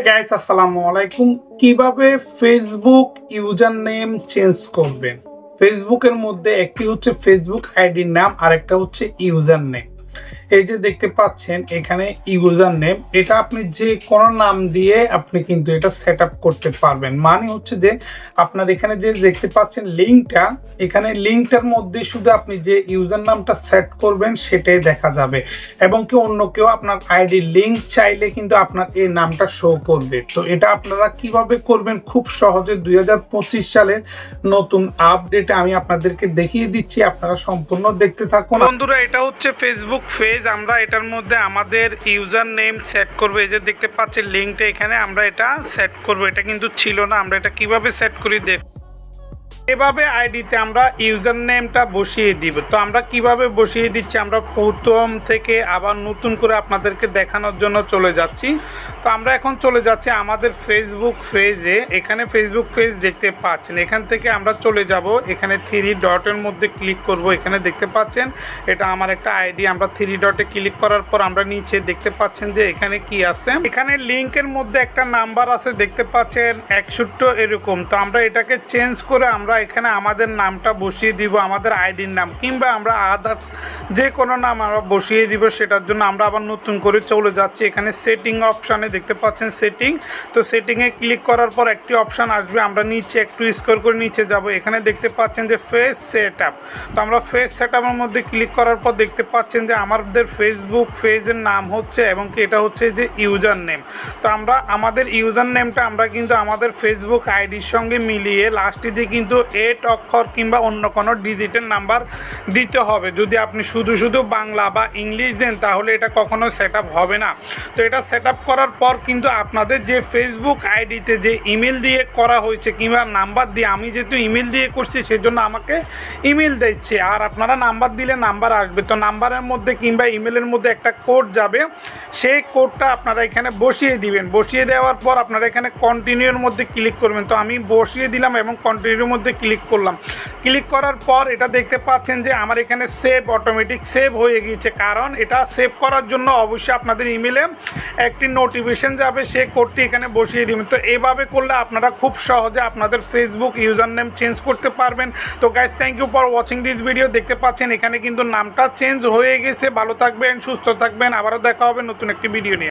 Guys আসসালামু আলাইকুম। কিভাবে ফেসবুক ইউজার নেম চেঞ্জ করবেন? ফেসবুকের মধ্যে একটি হচ্ছে ফেসবুক আইডির নাম আর একটা হচ্ছে ইউজার নেম। এই যে দেখতে পাচ্ছেন এখানে ইউজার নেম, এটা আপনি যে কোনো নাম দিয়ে আপনি কিন্তু এটা সেট আপ করতে পারবেন। মানে হচ্ছে যে আপনার এখানে যে দেখতে পাচ্ছেন লিঙ্কটা, এখানে লিঙ্কটার মধ্যে শুধু আপনি যে ইউজার নামটা সেট করবেন সেটাই দেখা যাবে এবং কি অন্য কেউ আপনার আইডি লিঙ্ক চাইলে কিন্তু আপনার এই নামটা শো করবে। তো এটা আপনারা কিভাবে করবেন খুব সহজে 2025 সালের নতুন আপডেটে আমি আপনাদেরকে দেখিয়ে দিচ্ছি, আপনারা সম্পূর্ণ দেখতে থাকুন। বন্ধুরা, এটা হচ্ছে ফেসবুক পেজ। আমরা এটার মধ্যে আমাদের ইউজার নেম সেট করব। এই যে দেখতে পাচ্ছেন লিঙ্কটা, এখানে আমরা এটা সেট করব। এটা কিন্তু ছিল না, আমরা এটা কিভাবে সেট করি দেখ। এভাবে আইডিতে আমরা ইউজার নেমটা বসিয়ে দিব। তো আমরা কিভাবে বসিয়ে দিচ্ছি, আমরা প্রথম থেকে আবার নতুন করে আপনাদেরকে দেখানোর জন্য চলে যাচ্ছি। তো আমরা এখন চলে যাচ্ছি আমাদের ফেসবুক পেজে। এখানে ফেসবুক পেজ দেখতে পাচ্ছেন, এখান থেকে আমরা চলে যাব, এখানে 3 ডটের মধ্যে ক্লিক করব। এখানে দেখতে পাচ্ছেন এটা আমার একটা আইডি। আমরা 3 ডটে ক্লিক করার পর আমরা নিচে দেখতে পাচ্ছেন যে এখানে কি আছে, এখানে লিঙ্কের মধ্যে একটা নাম্বার আছে দেখতে পাচ্ছেন 61 এরকম। তো আমরা এটাকে চেঞ্জ করে আমরা এখানে আমাদের নামটা বসিয়ে দিব, আমাদের আইডির নাম কিংবা আমরা আদার্স যে কোনো নাম আমরা বসিয়ে দিব। সেটার জন্য আমরা আবার নতুন করে চলে যাচ্ছি। এখানে সেটিং অপশানে দেখতে পাচ্ছেন সেটিং। তো সেটিংয়ে ক্লিক করার পর একটি অপশান আসবে, আমরা নিচে একটু স্ক্রল করে নিচে যাব। এখানে দেখতে পাচ্ছেন যে ফেস সেট আপ। তো আমরা ফেস সেট আপের মধ্যে ক্লিক করার পর দেখতে পাচ্ছেন যে আমাদের ফেসবুক পেজের নাম হচ্ছে এবং কি এটা হচ্ছে যে ইউজার নেম। তো আমরা আমাদের ইউজার নেমটা আমরা কিন্তু আমাদের ফেসবুক আইডির সঙ্গে মিলিয়ে লাস্টে দিয়ে কিন্তু 8 অক্ষর কিংবা অন্য কোনো ডিজিটের নাম্বার দিতে হবে। যদি আপনি শুধু শুধু বাংলা বা ইংলিশ দেন তাহলে এটা কখনো সেট আপ হবে না। তো এটা সেট আপ করার পর কিন্তু আপনাদের যে ফেসবুক আইডিতে যে ইমেল দিয়ে করা হয়েছে কিংবা নাম্বার দিয়ে, আমি যেহেতু ইমেল দিয়ে করছি সেজন্য আমাকে ইমেল দিচ্ছে, আর আপনারা নাম্বার দিলে নাম্বার আসবে। তো নাম্বারের মধ্যে কিংবা ইমেলের মধ্যে একটা কোড যাবে, সেই কোডটা আপনারা এখানে বসিয়ে দিবেন। বসিয়ে দেওয়ার পর আপনারা এখানে কন্টিনিউর মধ্যে ক্লিক করবেন। তো আমি বসিয়ে দিলাম এবং কন্টিনিউর মধ্যে ক্লিক করলাম। ক্লিক করার পর এটা দেখতে পাচ্ছেন যে আমার এখানে সেভ অটোমেটিক সেভ হয়ে গিয়েছে, কারণ এটা সেভ করার জন্য অবশ্যই আপনাদের ইমেলে একটি নোটিফিকেশন যাবে, সেই কোডটি এখানে বসিয়ে দিবেন। তো এইভাবে করলে আপনারা খুব সহজে আপনাদের ফেসবুক ইউজার নেম চেঞ্জ করতে পারবেন। তো guys, thank you for watching this video. দেখতে পাচ্ছেন এখানে কিন্তু নামটা চেঞ্জ হয়ে গেছে। ভালো থাকবেন, সুস্থ থাকবেন, আবারও দেখা হবে নতুন একটি ভিডিও নিয়ে।